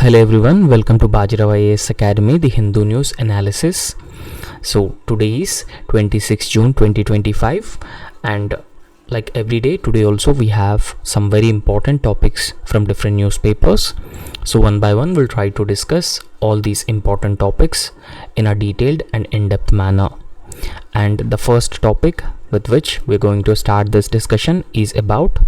Hello everyone, welcome to Bajirao IAS Academy, the Hindu News Analysis. So today is 26 June 2025 and like every day, today also we have some very important topics from different newspapers. So one by one we'll try to discuss all these important topics in a detailed and in-depth manner. And the first topic with which we're going to start this discussion is about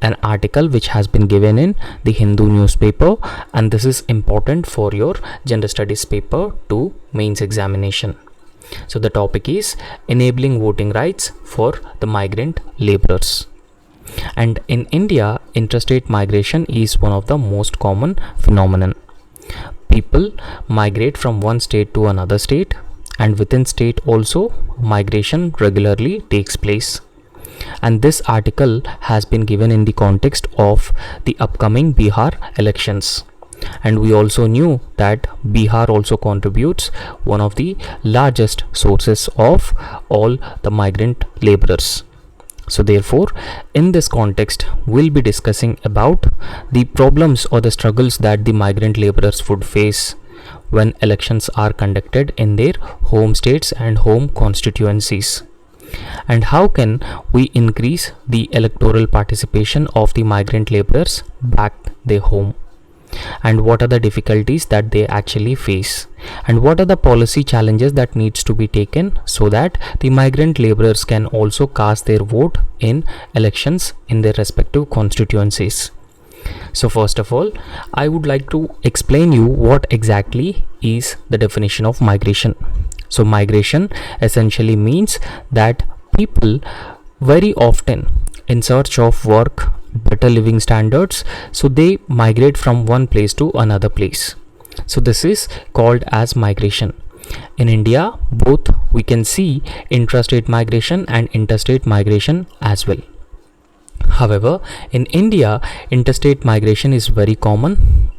an article which has been given in the Hindu newspaper, and this is important for your General Studies paper 2 mains examination. So the topic is enabling voting rights for the migrant laborers. And in India, interstate migration is one of the most common phenomenon. People migrate from one state to another state, and within state also migration regularly takes place. And this article has been given in the context of the upcoming Bihar elections. And we also knew that Bihar also contributes one of the largest sources of all the migrant laborers. So therefore, in this context, we'll be discussing about the problems or the struggles that the migrant laborers would face when elections are conducted in their home states and home constituencies. And how can we increase the electoral participation of the migrant laborers back their home? And what are the difficulties that they actually face? And what are the policy challenges that needs to be taken so that the migrant laborers can also cast their vote in elections in their respective constituencies? So first of all, I would like to explain you what exactly is the definition of migration. So migration essentially means that people very often in search of work, better living standards, so they migrate from one place to another place. So this is called as migration. In India, both we can see intrastate migration and interstate migration as well. However, in India, interstate migration is very common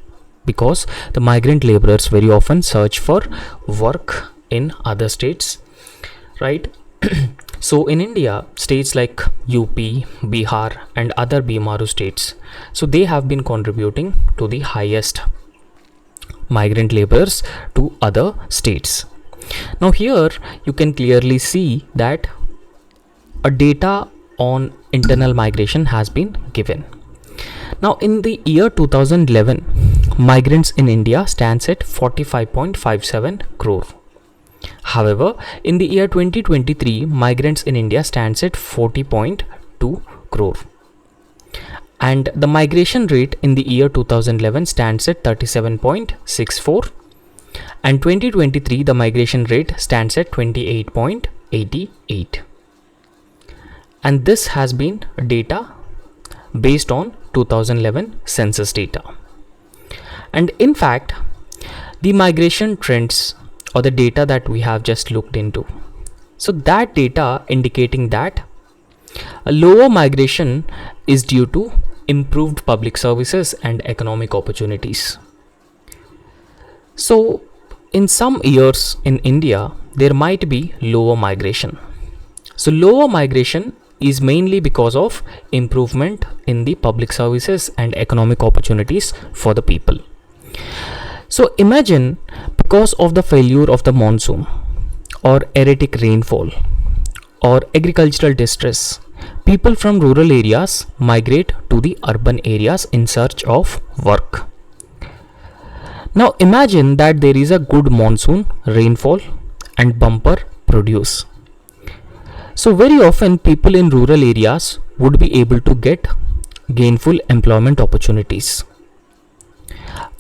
because the migrant laborers very often search for work in other states, right? So in India, states like UP, Bihar and other Bimaru states, so they have been contributing to the highest migrant laborers to other states. Now here you can clearly see that a data on internal migration has been given. Now in the year 2011, migrants in India stands at 45.57 crore. However, in the year 2023, migrants in India stands at 40.2 crore. And the migration rate in the year 2011 stands at 37.64. And 2023, the migration rate stands at 28.88. And this has been data based on 2011 census data. And in fact, the migration trends or the data that we have just looked into, so that data indicating that a lower migration is due to improved public services and economic opportunities. So in some years in India, there might be lower migration. So lower migration is mainly because of improvement in the public services and economic opportunities for the people. So imagine, because of the failure of the monsoon or erratic rainfall or agricultural distress, people from rural areas migrate to the urban areas in search of work. Now imagine that there is a good monsoon, rainfall and bumper produce. So very often people in rural areas would be able to get gainful employment opportunities.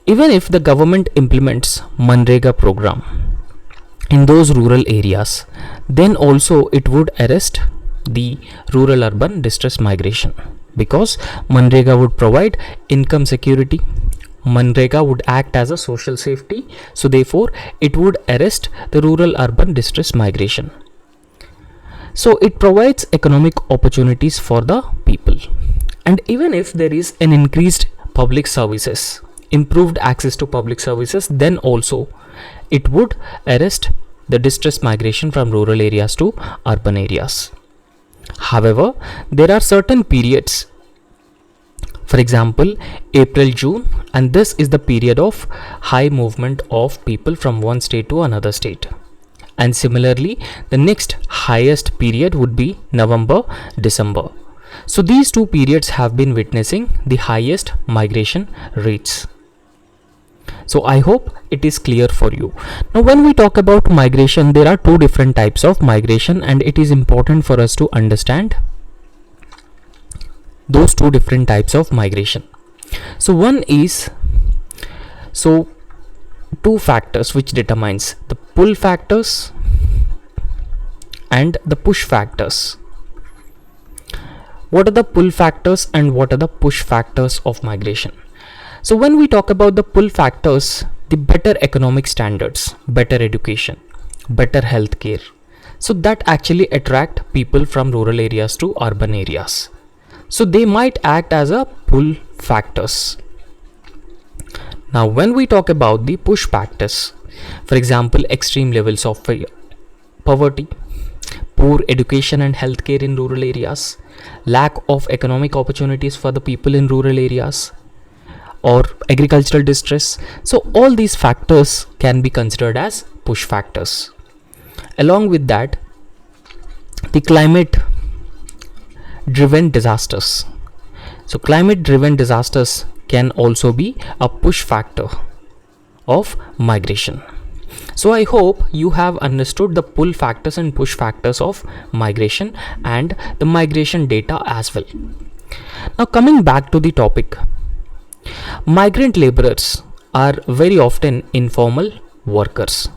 Even if the government implements Manrega program in those rural areas, then also it would arrest the rural urban distress migration, because Manrega would provide income security, Manrega would act as a social safety, so therefore it would arrest the rural urban distress migration. So it provides economic opportunities for the people. And even if there is an increased public services, improved access to public services, then also it would arrest the distress migration from rural areas to urban areas. However, there are certain periods For example, April, June, and this is the period of high movement of people from one state to another state. And similarly, the next highest period would be November, December. So these two periods have been witnessing the highest migration rates. So I hope it is clear for you. Now when we talk about migration, there are two different types of migration, and it is important for us to understand those two different types of migration. So one is, so two factors which determines the pull factors and the push factors. What are the pull factors and what are the push factors of migration? So when we talk about the pull factors, the better economic standards, better education, better healthcare, so that actually attract people from rural areas to urban areas. So they might act as a pull factors. Now when we talk about the push factors, for example, extreme levels of poverty, poor education and healthcare in rural areas, lack of economic opportunities for the people in rural areas, or agricultural distress. So all these factors can be considered as push factors. Along with that, the climate driven disasters. So climate driven disasters can also be a push factor of migration. So I hope you have understood the pull factors and push factors of migration and the migration data as well. Now coming back to the topic, migrant laborers are very often informal workers.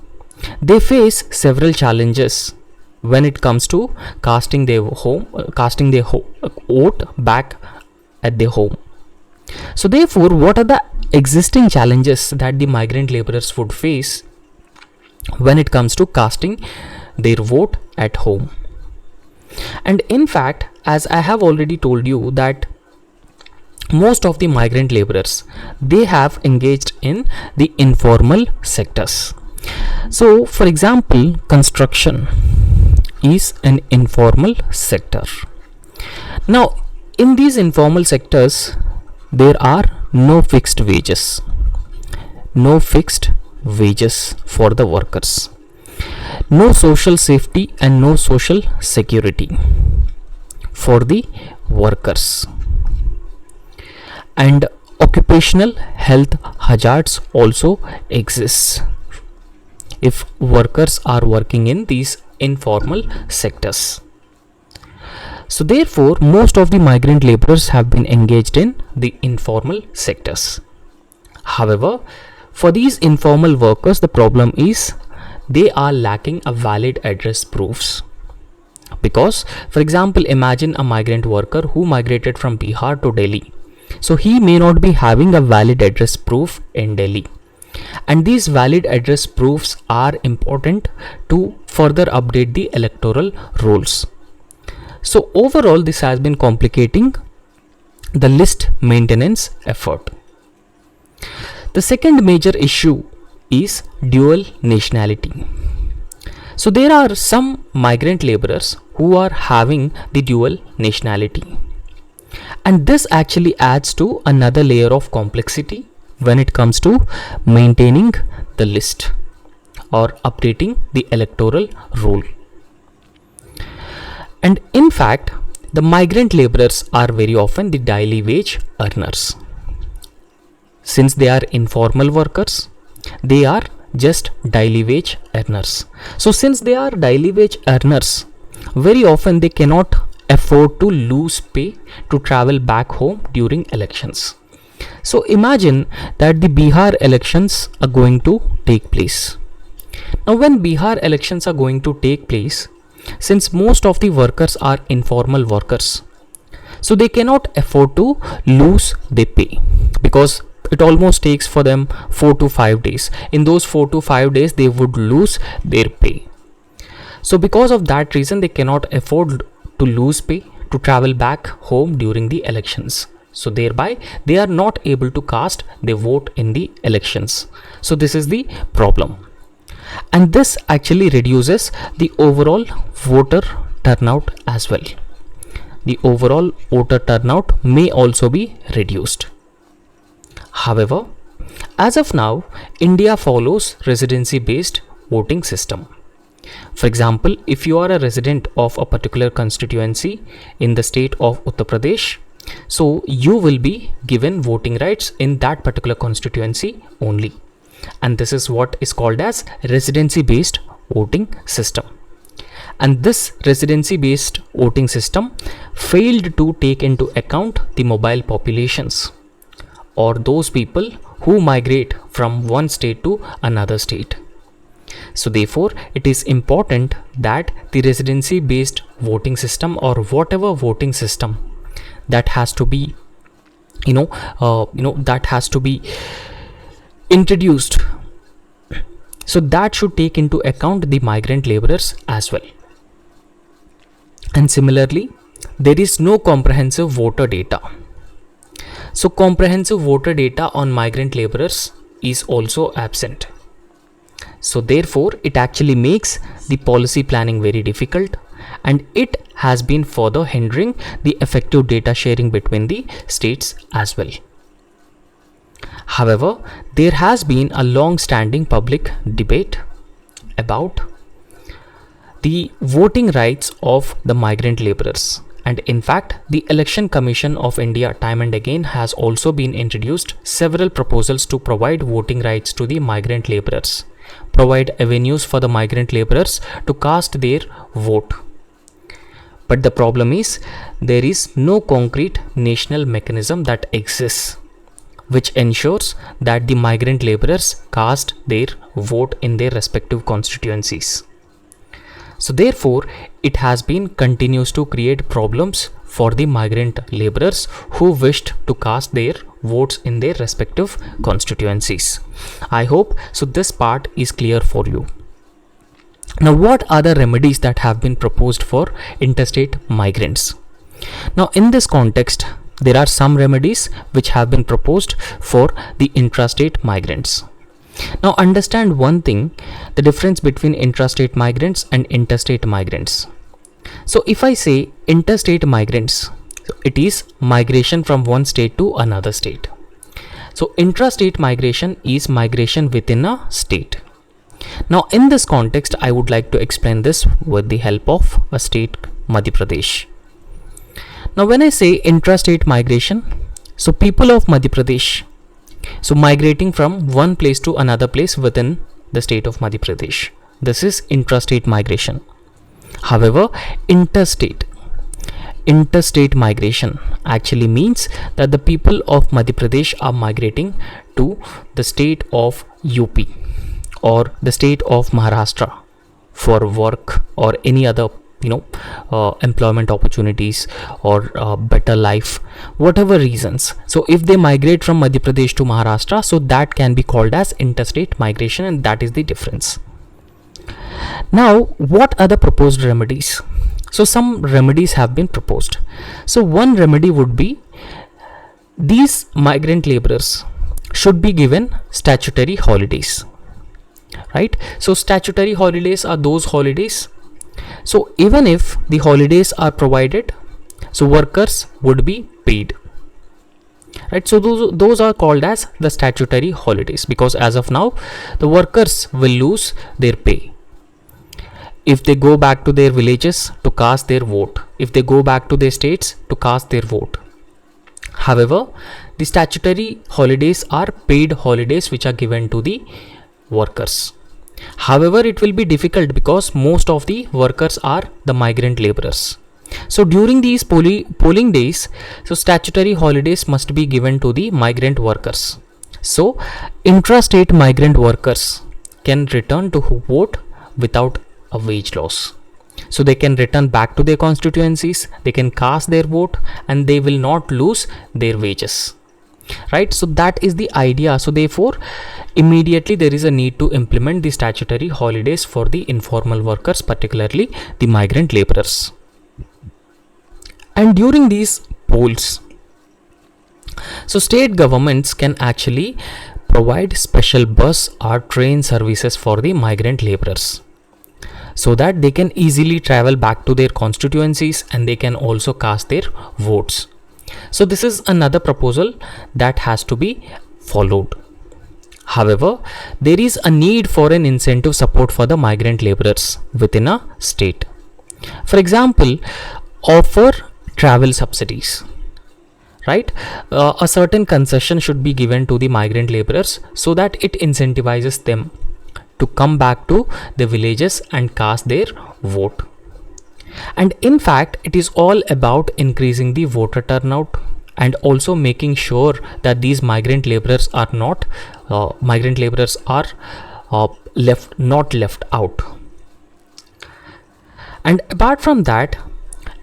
They face several challenges when it comes to casting their vote back at their home. So therefore, what are the existing challenges that the migrant laborers would face when it comes to casting their vote at home? And in fact, as I have already told you that most of the migrant laborers, they have engaged in the informal sectors. So for example, construction is an informal sector. Now in these informal sectors, there are no fixed wages for the workers, no social safety and no social security for the workers, and occupational health hazards also exist if workers are working in these informal sectors. So therefore, most of the migrant laborers have been engaged in the informal sectors. However, for these informal workers, the problem is they are lacking a valid address proofs. Because, for example, imagine a migrant worker who migrated from Bihar to Delhi. So he may not be having a valid address proof in Delhi. And these valid address proofs are important to further update the electoral rolls. So overall, this has been complicating the list maintenance effort. The second major issue is dual nationality. So there are some migrant laborers who are having the dual nationality. And this actually adds to another layer of complexity when it comes to maintaining the list or updating the electoral roll. And in fact, the migrant laborers are very often the daily wage earners. Since they are informal workers, they are just daily wage earners. So since they are daily wage earners, very often they cannot afford to lose pay to travel back home during elections. So imagine that the Bihar elections are going to take place. Now when Bihar elections are going to take place, since most of the workers are informal workers, so they cannot afford to lose their pay, because it almost takes for them 4 to 5 days. In those 4 to 5 days, they would lose their pay. So because of that reason, they cannot afford to lose pay to travel back home during the elections. So thereby they are not able to cast their vote in the elections. So this is the problem. And this actually reduces the overall voter turnout as well. the overall voter turnout may also be reduced. However, as of now, India follows residency-based voting system. For example, if you are a resident of a particular constituency in the state of Uttar Pradesh, so you will be given voting rights in that particular constituency only. And this is what is called as residency-based voting system. And this residency-based voting system failed to take into account the mobile populations, or those people who migrate from one state to another state. So therefore, it is important that the residency based voting system, or whatever voting system that has to be that has to be introduced, so that should take into account the migrant laborers as well. And similarly, there is no comprehensive voter data. So comprehensive voter data on migrant laborers is also absent. So therefore, it actually makes the policy planning very difficult, and it has been further hindering the effective data sharing between the states as well. However, there has been a long-standing public debate about the voting rights of the migrant laborers. And in fact, the Election Commission of India time and again has also been introduced several proposals to provide voting rights to the migrant laborers, provide avenues for the migrant laborers to cast their vote. But the problem is, there is no concrete national mechanism that exists which ensures that the migrant laborers cast their vote in their respective constituencies. So therefore, it has been continues to create problems for the migrant laborers who wished to cast their votes in their respective constituencies. I hope so this part is clear for you. Now, what are the remedies that have been proposed for interstate migrants? Now, in this context, there are some remedies which have been proposed for the intrastate migrants. Now, understand one thing, the difference between intrastate migrants and interstate migrants. So if I say interstate migrants, it is migration from one state to another state. So intrastate migration is migration within a state. Now, in this context, I would like to explain this with the help of a state, Madhya Pradesh. Now, when I say intrastate migration, so people of Madhya Pradesh, so migrating from one place to another place within the state of Madhya Pradesh, this is intrastate migration. However, interstate migration actually means that the people of Madhya Pradesh are migrating to the state of UP or the state of Maharashtra for work or any other employment opportunities or better life, whatever reasons. So if they migrate from Madhya Pradesh to Maharashtra, so that can be called as interstate migration, and that is the difference. Now, what are the proposed remedies? So some remedies have been proposed. So one remedy would be, these migrant laborers should be given statutory holidays, right? So statutory holidays are those holidays. So even if the holidays are provided, so workers would be paid, right? So those are called as the statutory holidays, because as of now, the workers will lose their pay if they go back to their villages to cast their vote, if they go back to their states to cast their vote. However, the statutory holidays are paid holidays which are given to the workers. However, it will be difficult because most of the workers are the migrant laborers. So during these polling days, so statutory holidays must be given to the migrant workers. So intrastate migrant workers can return to vote without a wage loss. So they can return back to their constituencies, they can cast their vote, and they will not lose their wages, right? So that is the idea. So therefore, immediately there is a need to implement the statutory holidays for the informal workers, particularly the migrant laborers. And during these polls, so state governments can actually provide special bus or train services for the migrant laborers. so that they can easily travel back to their constituencies and they can also cast their votes. So this is another proposal that has to be followed. However, there is a need for an incentive support for the migrant laborers within a state. For example, offer travel subsidies, right? A certain concession should be given to the migrant laborers so that it incentivizes them to come back to the villages and cast their vote. And in fact, it is all about increasing the voter turnout and also making sure that these migrant laborers are not left out. And apart from that,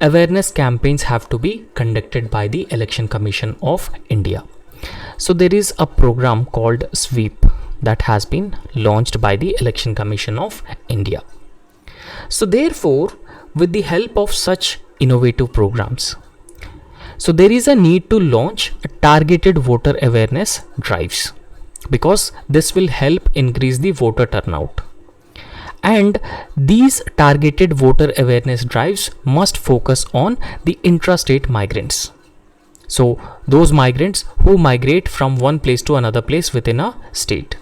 awareness campaigns have to be conducted by the Election Commission of India. So there is a program called Sweep that has been launched by the Election Commission of India. So therefore, with the help of such innovative programs, so there is a need to launch targeted voter awareness drives, because this will help increase the voter turnout. And these targeted voter awareness drives must focus on the intrastate migrants. So those migrants who migrate from one place to another place within a state.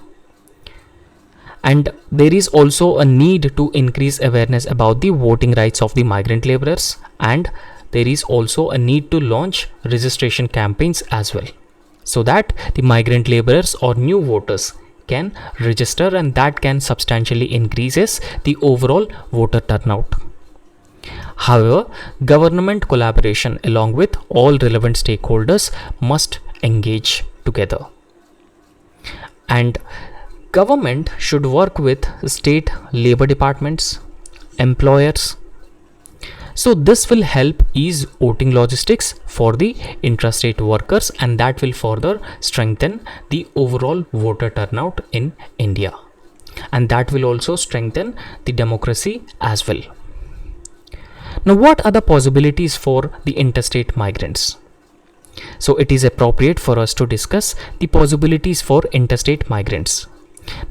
And there is also a need to increase awareness about the voting rights of the migrant laborers, and there is also a need to launch registration campaigns as well, so that the migrant laborers or new voters can register, and that can substantially increases the overall voter turnout. However, government collaboration along with all relevant stakeholders must engage together. And government should work with state labor departments, employers. So this will help ease voting logistics for the intrastate workers, and that will further strengthen the overall voter turnout in India. And that will also strengthen the democracy as well. Now, what are the possibilities for the interstate migrants? So it is appropriate for us to discuss the possibilities for interstate migrants.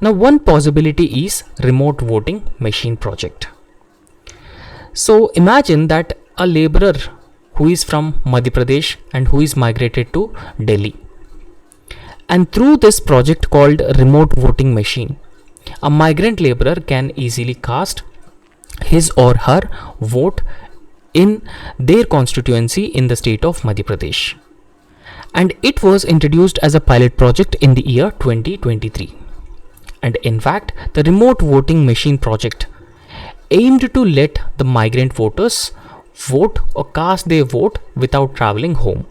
Now, one possibility is remote voting machine project. So imagine that a laborer who is from Madhya Pradesh and who is migrated to Delhi, and through this project called remote voting machine, a migrant laborer can easily cast his or her vote in their constituency in the state of Madhya Pradesh. And it was introduced as a pilot project in the year 2023. And in fact, the remote voting machine project aimed to let the migrant voters vote or cast their vote without traveling home.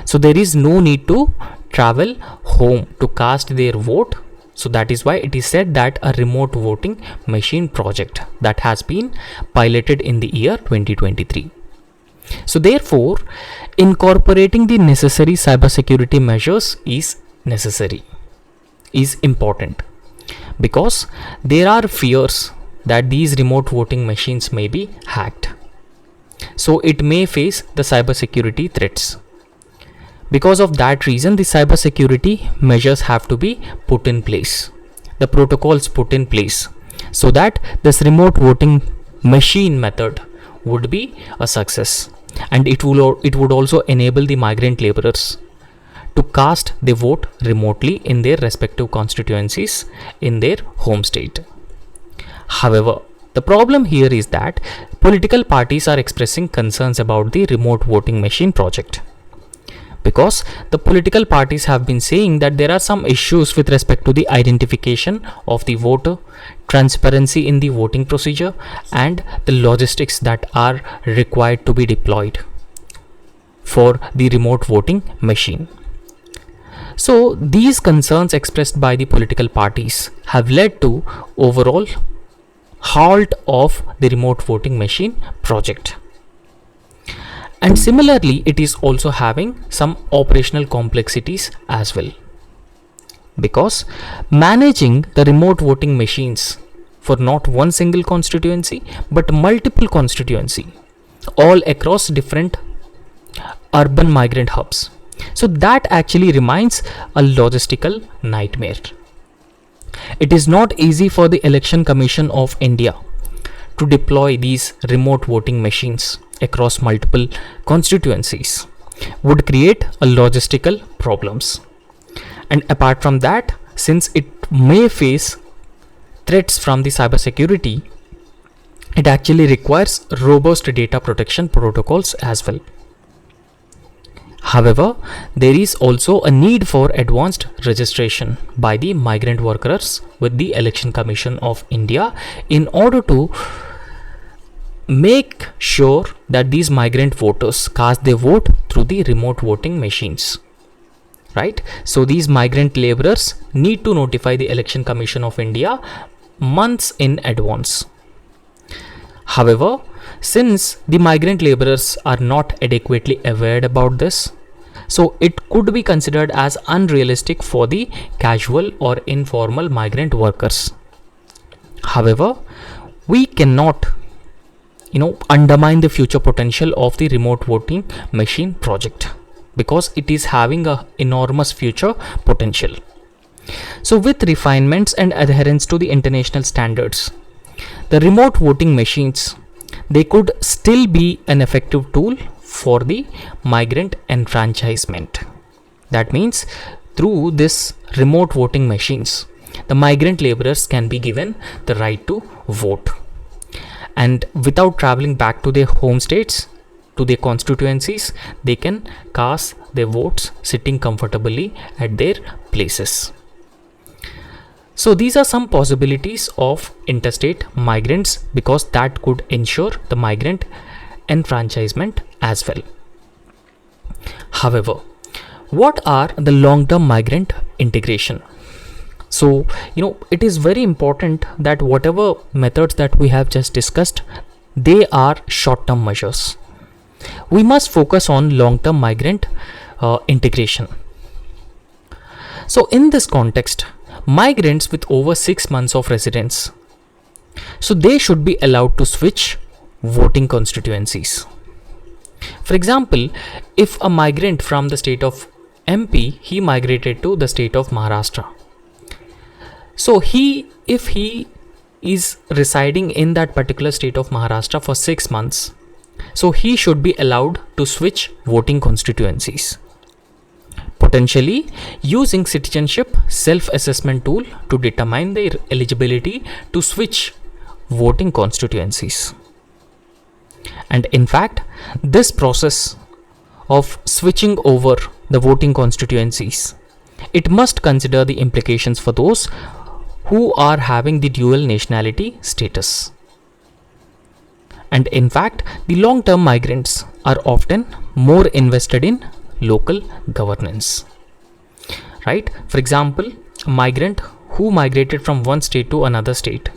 So there is no need to travel home to cast their vote. So that is why it is said that a remote voting machine project that has been piloted in the year 2023. So therefore, incorporating the necessary cybersecurity measures is important, because there are fears that these remote voting machines may be hacked. So it may face the cybersecurity threats. Because of that reason, the cybersecurity measures have to be put in place, the protocols put in place, so that this remote voting machine method would be a success. And it would also enable the migrant laborers to cast their vote remotely in their respective constituencies in their home state. However, the problem here is that political parties are expressing concerns about the remote voting machine project, because the political parties have been saying that there are some issues with respect to the identification of the voter, transparency in the voting procedure, and the logistics that are required to be deployed for the remote voting machine. So these concerns expressed by the political parties have led to overall halt of the remote voting machine project. And similarly, it is also having some operational complexities as well, because managing the remote voting machines for not one single constituency but multiple constituency all across different urban migrant hubs, so that actually remains a logistical nightmare. It is not easy for the Election Commission of India to deploy these remote voting machines across multiple constituencies would create a logistical problems. And apart from that, since it may face threats from the cybersecurity, it actually requires robust data protection protocols as well. However, there is also a need for advanced registration by the migrant workers with the Election Commission of India in order to make sure that these migrant voters cast their vote through the remote voting machines. Right? So these migrant laborers need to notify the Election Commission of India months in advance. However, since the migrant laborers are not adequately aware about this, so it could be considered as unrealistic for the casual or informal migrant workers. However, we cannot undermine the future potential of the remote voting machine project because it is having a enormous future potential. So with refinements and adherence to the international standards, the remote voting machines, they could still be an effective tool for the migrant enfranchisement. That means through this remote voting machines, the migrant laborers can be given the right to vote. And without traveling back to their home states, to their constituencies, they can cast their votes sitting comfortably at their places. So these are some possibilities of interstate migrants because that could ensure the migrant enfranchisement as well. However, what are the long-term migrant integration? So, it is very important that whatever methods that we have just discussed, they are short-term measures. We must focus on long-term migrant integration. So in this context, migrants with over 6 months of residence, so they should be allowed to switch voting constituencies. For example, if a migrant from the state of MP, he migrated to the state of Maharashtra. So if he is residing in that particular state of Maharashtra for 6 months, so he should be allowed to switch voting constituencies. Potentially using citizenship self-assessment tool to determine their eligibility to switch voting constituencies. And in fact, this process of switching over the voting constituencies, it must consider the implications for those who are having the dual nationality status. And in fact, the long-term migrants are often more invested in local governance. Right? For example, a migrant who migrated from one state to another state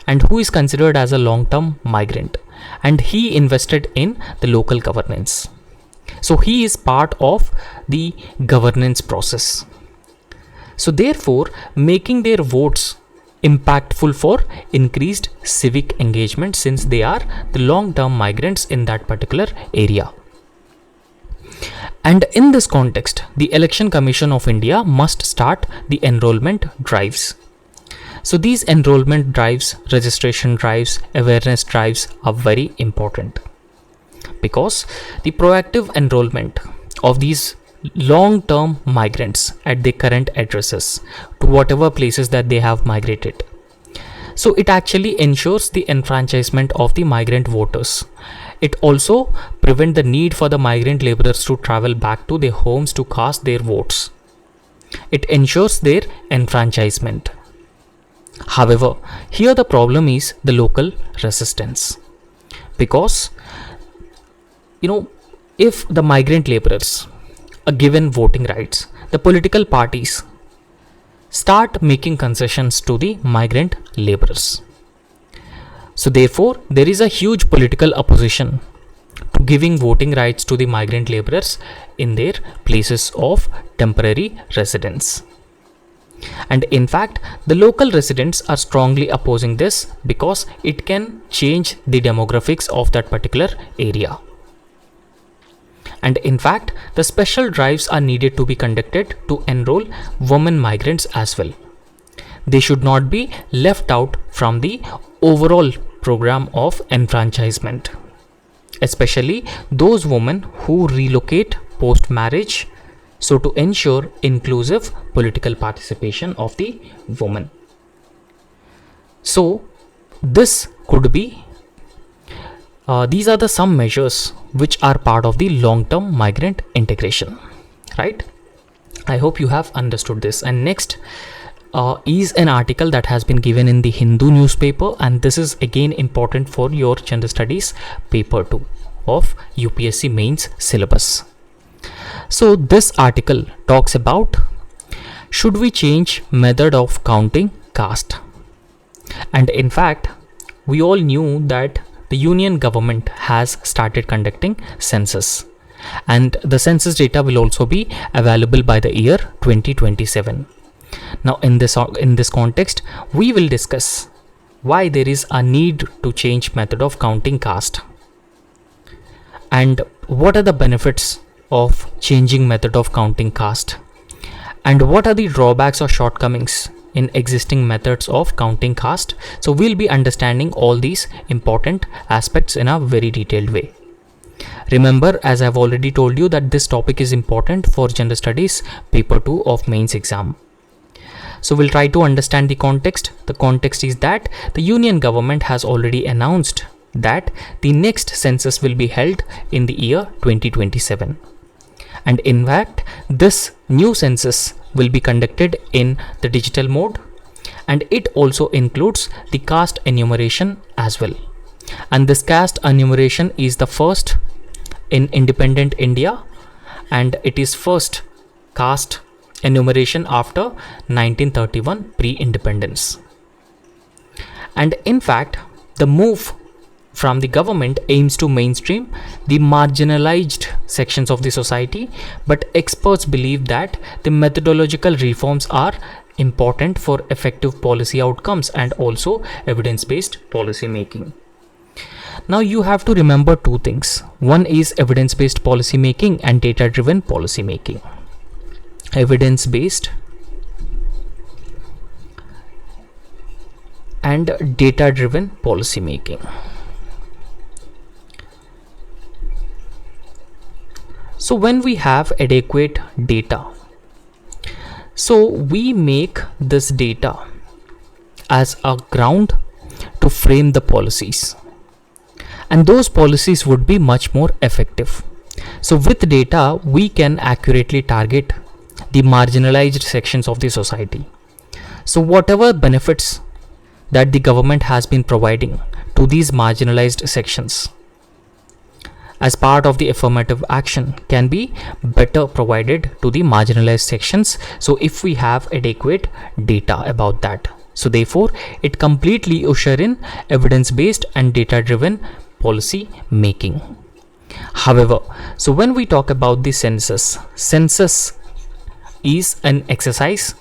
and who is considered as a long-term migrant, and he invested in the local governance. So he is part of the governance process. So therefore, making their votes impactful for increased civic engagement since they are the long-term migrants in that particular area. And in this context, the Election Commission of India must start the enrollment drives. So these enrollment drives, registration drives, awareness drives are very important because the proactive enrollment of these long-term migrants at their current addresses to whatever places that they have migrated. So it actually ensures the enfranchisement of the migrant voters. It also prevents the need for the migrant laborers to travel back to their homes to cast their votes. It ensures their enfranchisement. However, here the problem is the local resistance. Because, if the migrant laborers are given voting rights, the political parties start making concessions to the migrant laborers. So therefore, there is a huge political opposition to giving voting rights to the migrant laborers in their places of temporary residence. And in fact, the local residents are strongly opposing this because it can change the demographics of that particular area. And in fact, the special drives are needed to be conducted to enroll women migrants as well. They should not be left out from the overall program of enfranchisement, especially those women who relocate post marriage, so to ensure inclusive political participation of the women. So this could be these are the some measures which are part of the long-term migrant integration, right? I hope you have understood this. And next is an article that has been given in the Hindu newspaper, and this is again important for your gender studies paper 2 of UPSC mains syllabus. So this article talks about, should we change method of counting caste? And in fact, we all knew that the union government has started conducting census, and the census data will also be available by the year 2027. Now in this context, we will discuss why there is a need to change method of counting caste, and what are the benefits of changing method of counting caste, and what are the drawbacks or shortcomings in existing methods of counting caste. So we'll be understanding all these important aspects in a very detailed way. Remember, as I've already told you, that this topic is important for gender studies paper 2 of mains exam. So we'll try to understand the context. The context is that the union government has already announced that the next census will be held in the year 2027. And in fact, this new census will be conducted in the digital mode, and it also includes the caste enumeration as well. And this caste enumeration is the first in independent India, and it is first caste enumeration after 1931 pre-independence. And in fact, the move from the government aims to mainstream the marginalized sections of the society, but experts believe that the methodological reforms are important for effective policy outcomes and also evidence-based policy making. Now you have to remember two things. One is evidence-based policy making and data-driven policy making. Evidence-based and data-driven policy making. So when we have adequate data, so we make this data as a ground to frame the policies, and those policies would be much more effective. So with data, we can accurately target the marginalized sections of the society. So whatever benefits that the government has been providing to these marginalized sections as part of the affirmative action can be better provided to the marginalized sections. So if we have adequate data about that, so therefore it completely usher in evidence-based and data-driven policy making. However, so when we talk about the census is an exercise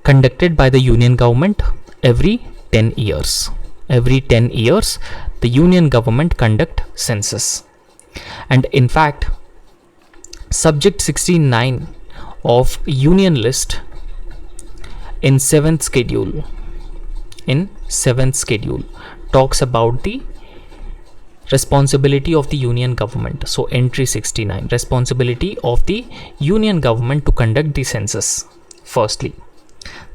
conducted by the union government every 10 years. Every 10 years, the union government conduct census. And in fact, subject 69 of union list in 7th schedule talks about the responsibility of the union government. So entry 69, responsibility of the union government to conduct the census. Firstly,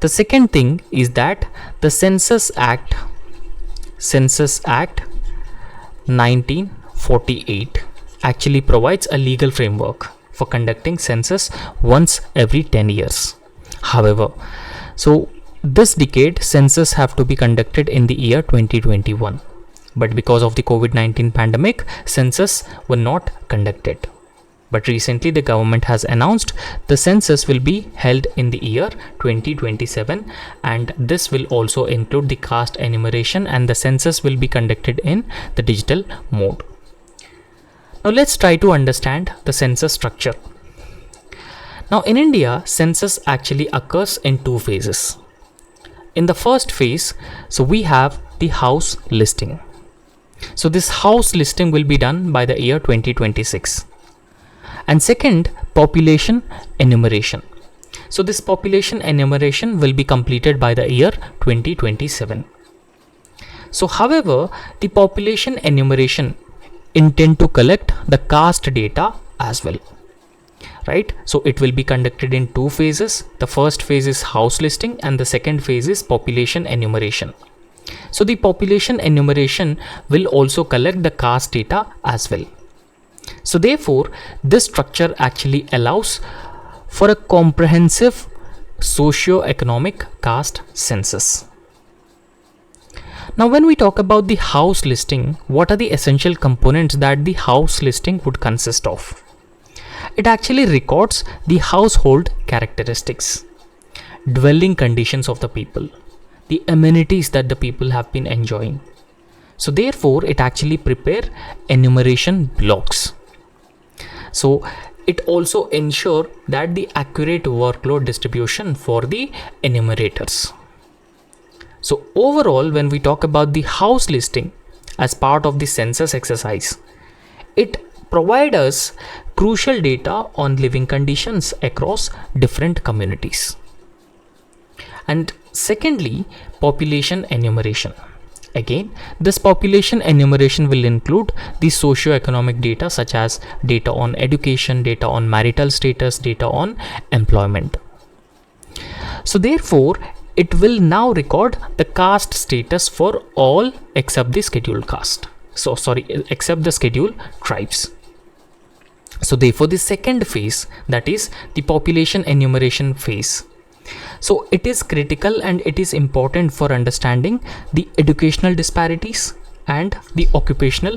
the second thing is that the Census Act 1948 actually provides a legal framework for conducting census once every 10 years. However, so this decade census have to be conducted in the year 2021, but because of the COVID-19 pandemic, census were not conducted. But recently the government has announced the census will be held in the year 2027, and this will also include the caste enumeration, and the census will be conducted in the digital mode. Now let's try to understand the census structure. Now in India, census actually occurs in two phases. In the first phase, so we have the house listing. So this house listing will be done by the year 2026. And second, population enumeration. So this population enumeration will be completed by the year 2027. So however, the population enumeration intend to collect the caste data as well, right? So it will be conducted in two phases. The first phase is house listing and the second phase is population enumeration. So the population enumeration will also collect the caste data as well. So therefore, this structure actually allows for a comprehensive socio-economic caste census. Now, when we talk about the house listing, what are the essential components that the house listing would consist of? It actually records the household characteristics, dwelling conditions of the people, the amenities that the people have been enjoying. So therefore, it actually prepare enumeration blocks. So it also ensure that the accurate workload distribution for the enumerators. So overall, when we talk about the house listing as part of the census exercise, it provides us crucial data on living conditions across different communities. And secondly, population enumeration. Again, this population enumeration will include the socio-economic data such as data on education, data on marital status, data on employment. So therefore, it will now record the caste status for all except the scheduled caste. Except the scheduled tribes. So therefore, the second phase, that is the population enumeration phase. So it is critical and it is important for understanding the educational disparities and the occupational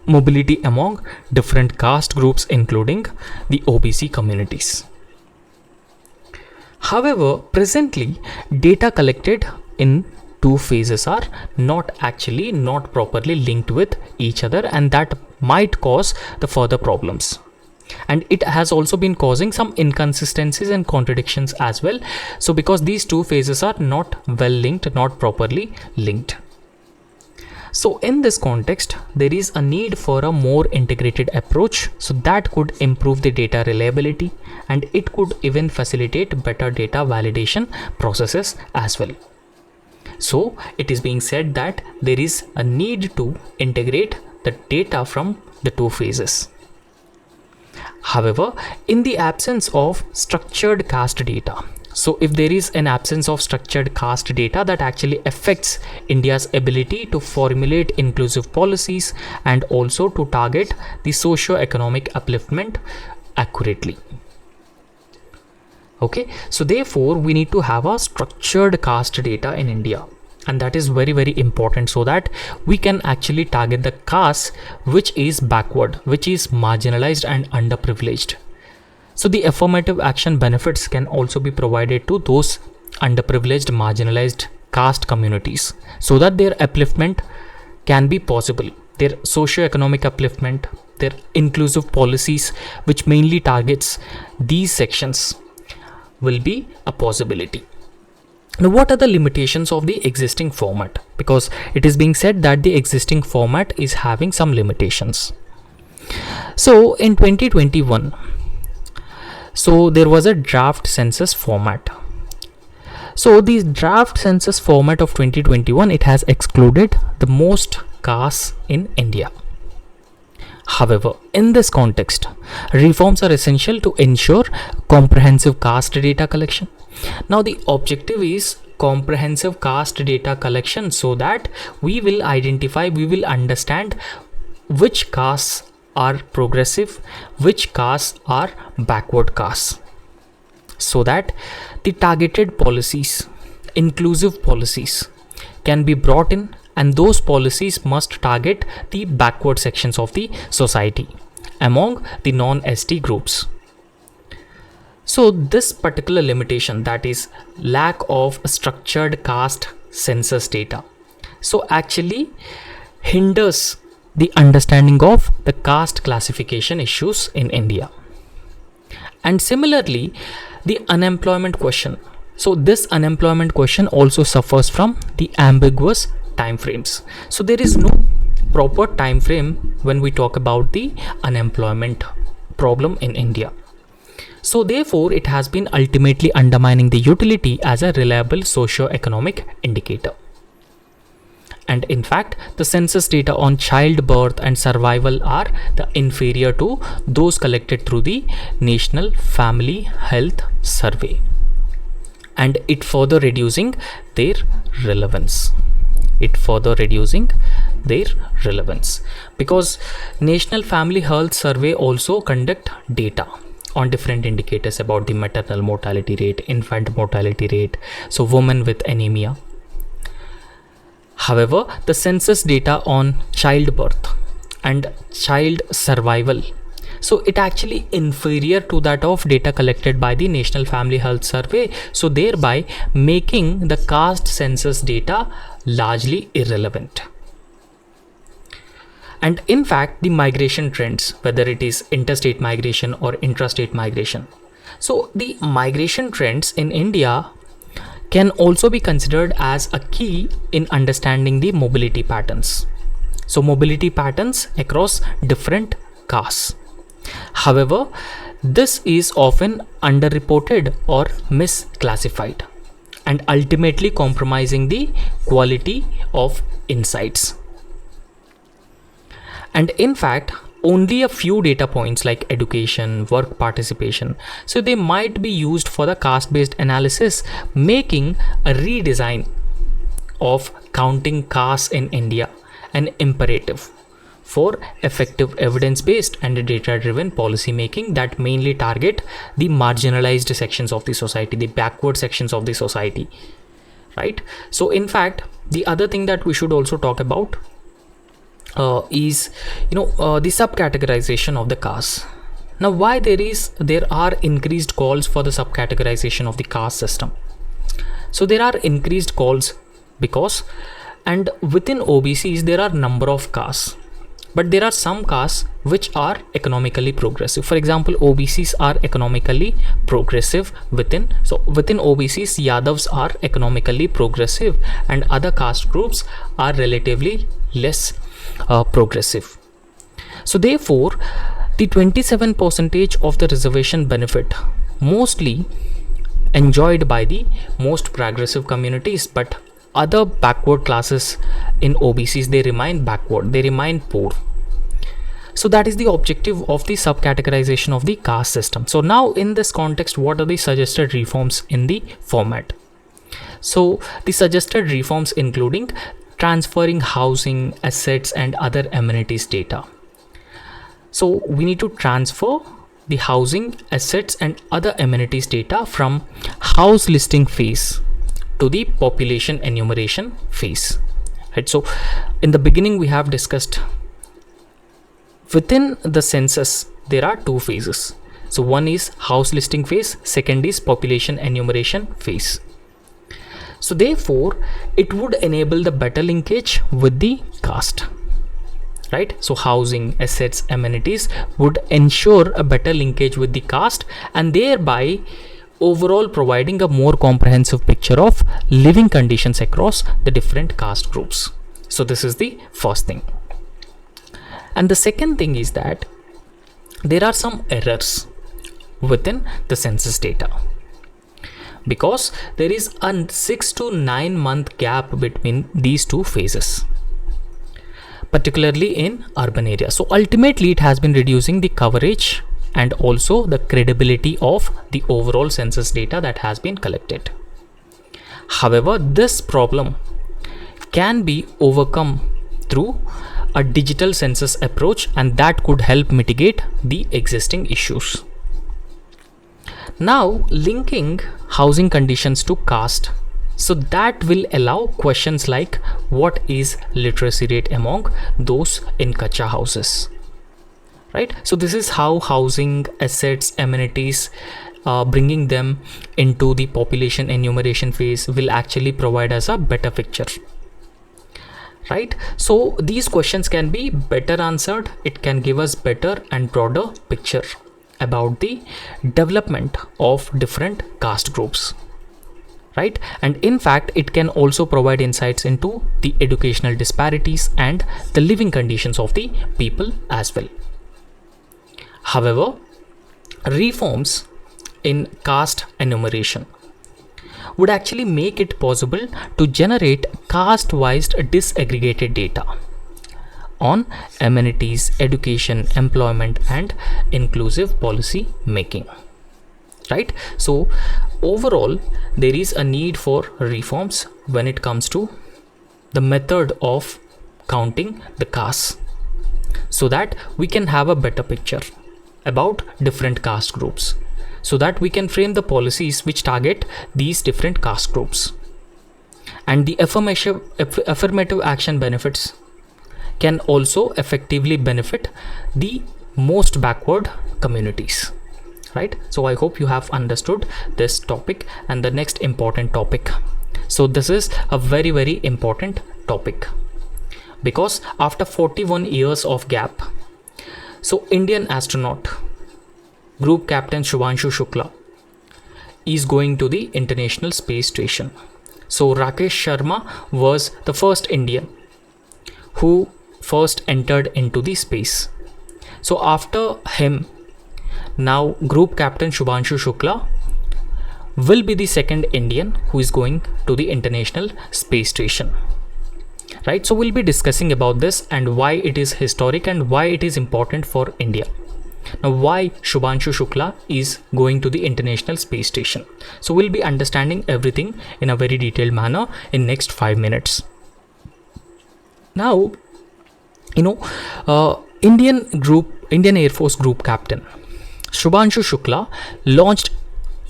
mobility among different caste groups, including the OBC communities. However, presently, data collected in two phases are not properly linked with each other, and that might cause the further problems. And it has also been causing some inconsistencies and contradictions as well. So because these two phases are not well linked, not properly linked. So in this context, there is a need for a more integrated approach, so that could improve the data reliability and it could even facilitate better data validation processes as well. So it is being said that there is a need to integrate the data from the two phases. However, in the absence of structured caste data, so if there is an absence of structured caste data, that actually affects India's ability to formulate inclusive policies and also to target the socio-economic upliftment accurately. Okay, so therefore we need to have a structured caste data in India, and that is very, very important, so that we can actually target the caste which is backward, which is marginalized and underprivileged. So the affirmative action benefits can also be provided to those underprivileged, marginalized caste communities, so that their upliftment can be possible, their socio-economic upliftment, their inclusive policies which mainly targets these sections will be a possibility. Now, what are the limitations of the existing format? Because it is being said that the existing format is having some limitations. So in 2021, so there was a draft census format. So the draft census format of 2021, it has excluded the most castes in India. However, in this context, reforms are essential to ensure comprehensive caste data collection. Now the objective is comprehensive caste data collection, so that we will identify, we will understand which castes are progressive, which castes are backward castes, so that the targeted policies, inclusive policies can be brought in, and those policies must target the backward sections of the society among the non-ST groups. So this particular limitation, that is lack of structured caste census data, so actually hinders the understanding of the caste classification issues in India. And similarly, the unemployment question. So this unemployment question also suffers from the ambiguous time frames. So there is no proper time frame when we talk about the unemployment problem in India. So therefore, it has been ultimately undermining the utility as a reliable socio-economic indicator. And in fact, the census data on childbirth and survival are the inferior to those collected through the National Family Health Survey, and it further reducing their relevance. Because National Family Health Survey also conduct data on different indicators about the maternal mortality rate, infant mortality rate, so women with anemia. However, the census data on childbirth and child survival, so it actually inferior to that of data collected by the National Family Health Survey, so thereby making the caste census data largely irrelevant. And in fact, the migration trends, whether it is interstate migration or intrastate migration, so the migration trends in India can also be considered as a key in understanding the mobility patterns. So mobility patterns across different castes. However, this is often underreported or misclassified, and ultimately compromising the quality of insights. And in fact, only a few data points like education, work participation, so they might be used for the caste-based analysis, making a redesign of counting castes in India an imperative for effective evidence-based and data-driven policy making that mainly target the marginalized sections of the society, the backward sections of the society, right? So in fact, the other thing that we should also talk about is the subcategorization of the caste. Now, why there are increased calls for the subcategorization of the caste system? So there are increased calls because, and within OBCs there are number of castes, but there are some castes which are economically progressive. For example, OBCs are economically progressive within OBCs, Yadavs are economically progressive, and other caste groups are relatively less progressive. So therefore, the 27% of the reservation benefit mostly enjoyed by the most progressive communities, but other backward classes in OBCs, they remain backward, they remain poor. So that is the objective of the subcategorization of the caste system. So now in this context, what are the suggested reforms in the format? So the suggested reforms including transferring housing, assets and other amenities data. So we need to transfer the housing, assets and other amenities data from house listing phase to the population enumeration phase, right? So in the beginning we have discussed within the census there are two phases. So one is house listing phase, second is population enumeration phase. So therefore it would enable the better linkage with the caste, right? So housing, assets, amenities would ensure a better linkage with the caste, and thereby overall providing a more comprehensive picture of living conditions across the different caste groups. So this is the first thing. And the second thing is that there are some errors within the census data, because there is a 6 to 9 month gap between these two phases, particularly in urban areas. So ultimately it has been reducing the coverage and also the credibility of the overall census data that has been collected. However, this problem can be overcome through a digital census approach, and that could help mitigate the existing issues. Now, linking housing conditions to caste, so that will allow questions like what is literacy rate among those in kacha houses, right? So this is how housing, assets, amenities, bringing them into the population enumeration phase will actually provide us a better picture, right? So these questions can be better answered. It can give us better and broader picture about the development of different caste groups, right? And in fact, it can also provide insights into the educational disparities and the living conditions of the people as well. However, reforms in caste enumeration would actually make it possible to generate caste-wise disaggregated data on amenities, education, employment, and inclusive policy making. Right? So overall, there is a need for reforms when it comes to the method of counting the castes, so that we can have a better picture about different caste groups, so that we can frame the policies which target these different caste groups. And the affirmative action benefits can also effectively benefit the most backward communities. Right? So I hope you have understood this topic and the next important topic. So this is a very, very important topic, because after 41 years of gap, so Indian astronaut Group Captain Shubhanshu Shukla is going to the International Space Station. So Rakesh Sharma was the first Indian who first entered into the space. So after him, now Group Captain Shubhanshu Shukla will be the second Indian who is going to the International Space Station. Right? So we'll be discussing about this and why it is historic and why it is important for India. Now, why Shubhanshu Shukla is going to the International Space Station. So we'll be understanding everything in a very detailed manner in next 5 minutes. Now, Indian Air Force Group Captain Shubhanshu Shukla launched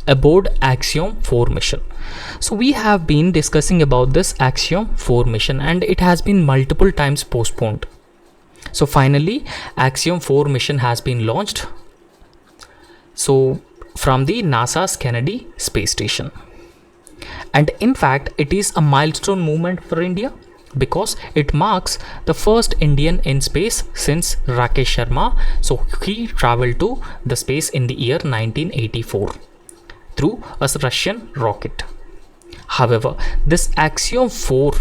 aboard Axiom 4 mission. So we have been discussing about this Axiom 4 mission and it has been multiple times postponed. So finally Axiom 4 mission has been launched, so from the NASA's Kennedy Space Station. And in fact it is a milestone movement for India, because it marks the first Indian in space since Rakesh Sharma. So he traveled to the space in the year 1984 through a Russian rocket. However, this Axiom 4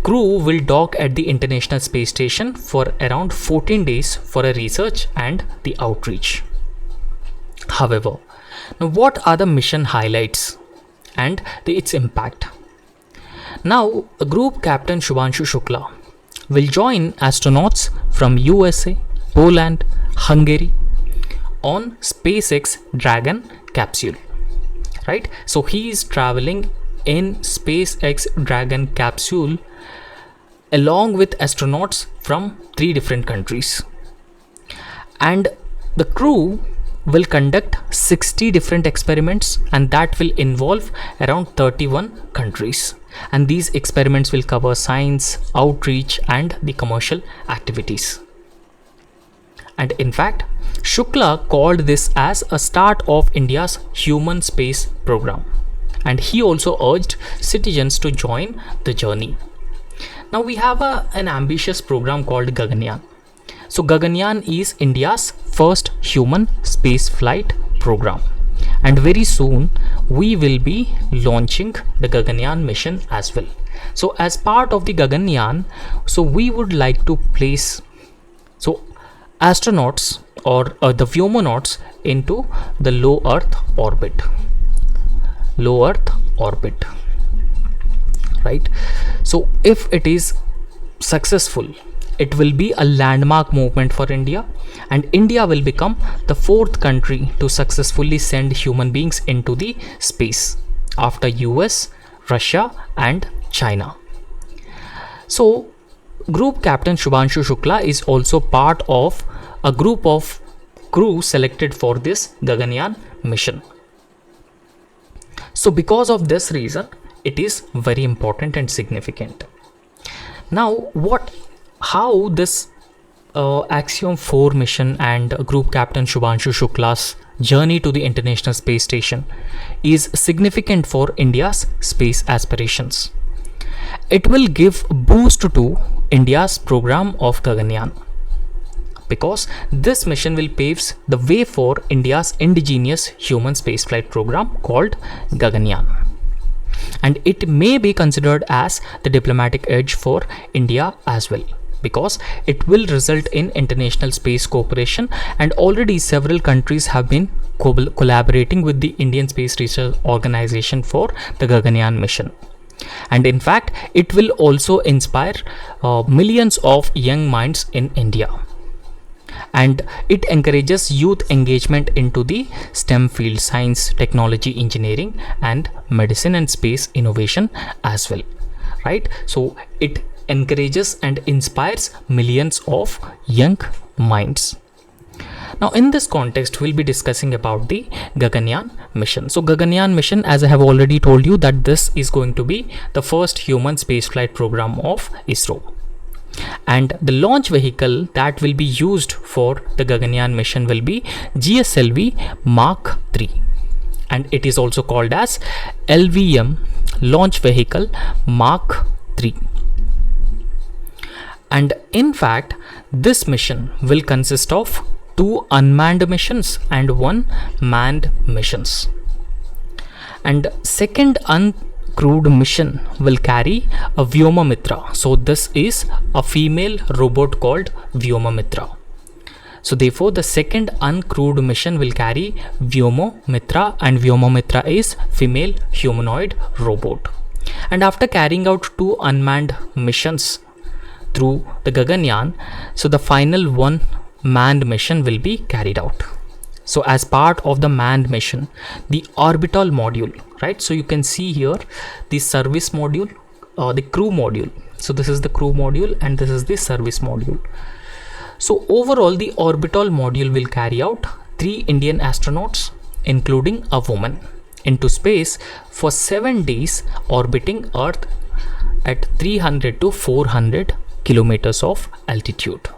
crew will dock at the International Space Station for around 14 days for a research and the outreach. However, now what are the mission highlights and its impact? Now, Group Captain Shubhanshu Shukla will join astronauts from USA, Poland, Hungary on SpaceX Dragon capsule. Right? So he is traveling in SpaceX Dragon capsule along with astronauts from 3 different countries. And the crew will conduct 60 different experiments, and that will involve around 31 countries. And these experiments will cover science, outreach, and the commercial activities. And in fact, Shukla called this as a start of India's human space program. And he also urged citizens to join the journey. Now we have an ambitious program called Gaganyaan. So Gaganyaan is India's first human space flight program. And very soon we will be launching the Gaganyaan mission as well. So as part of the Gaganyaan, so we would like to place astronauts or the Vyomonauts into the low Earth orbit. Right? So if it is successful, it will be a landmark movement for India, and India will become the 4th country to successfully send human beings into the space after US, Russia and China. So Group Captain Shubhanshu Shukla is also part of a group of crew selected for this Gaganyaan mission. So because of this reason, it is very important and significant. Now how this Axiom 4 mission and Group Captain Shubhanshu Shukla's journey to the International Space Station is significant for India's space aspirations. It will give a boost to India's program of Gaganyaan, because this mission will pave the way for India's indigenous human spaceflight program called Gaganyaan. And it may be considered as the diplomatic edge for India as well, because it will result in international space cooperation, and already several countries have been collaborating with the Indian Space Research Organization for the Gaganyaan mission. And in fact, it will also inspire millions of young minds in India. And it encourages youth engagement into the STEM field: science, technology, engineering, and medicine and space innovation as well, right? So it encourages and inspires millions of young minds. Now in this context, we'll be discussing about the Gaganyaan mission. So Gaganyaan mission, as I have already told you, that this is going to be the first human spaceflight program of ISRO. And the launch vehicle that will be used for the Gaganyaan mission will be GSLV Mark III, and it is also called as LVM, launch vehicle Mark III. And in fact, this mission will consist of 2 unmanned missions and 1 manned missions. And second uncrewed mission will carry a Vyomamitra. So this is a female robot called Vyomamitra. So therefore the second uncrewed mission will carry Vyomamitra, and Vyomamitra is female humanoid robot. And after carrying out 2 unmanned missions through the Gaganyaan, so the final 1 manned mission will be carried out. So as part of the manned mission, the orbital module, right? So you can see here the service module or the crew module. So this is the crew module and this is the service module. So overall, the orbital module will carry out 3 Indian astronauts, including a woman, into space for 7 days, orbiting Earth at 300 to 400 kilometers of altitude.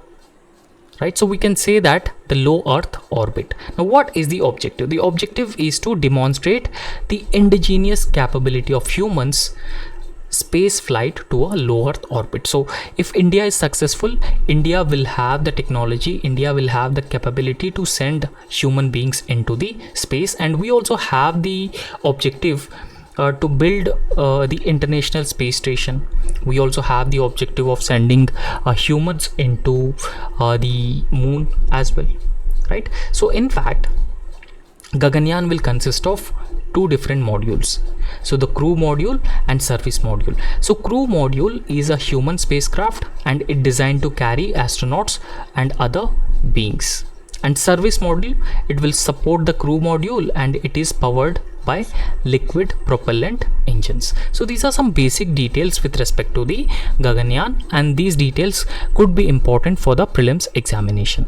Right, so we can say that the low Earth orbit. Now what is the objective? The objective is to demonstrate the indigenous capability of humans space flight to a low Earth orbit. So if India is successful, India will have the technology, India will have the capability to send human beings into the space, and we also have the objective to build the International Space Station. We also have the objective of sending humans into the moon as well, right? So in fact, Gaganyaan will consist of 2 different modules. So the crew module and service module. So crew module is a human spacecraft and it designed to carry astronauts and other beings. And service module, it will support the crew module and it is powered by liquid propellant engines. So these are some basic details with respect to the Gaganyaan, and these details could be important for the prelims examination.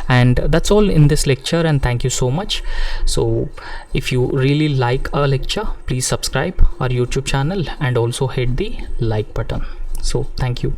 And that's all in this lecture, and thank you so much. So if you really like our lecture, please subscribe our YouTube channel and also hit the like button. So thank you.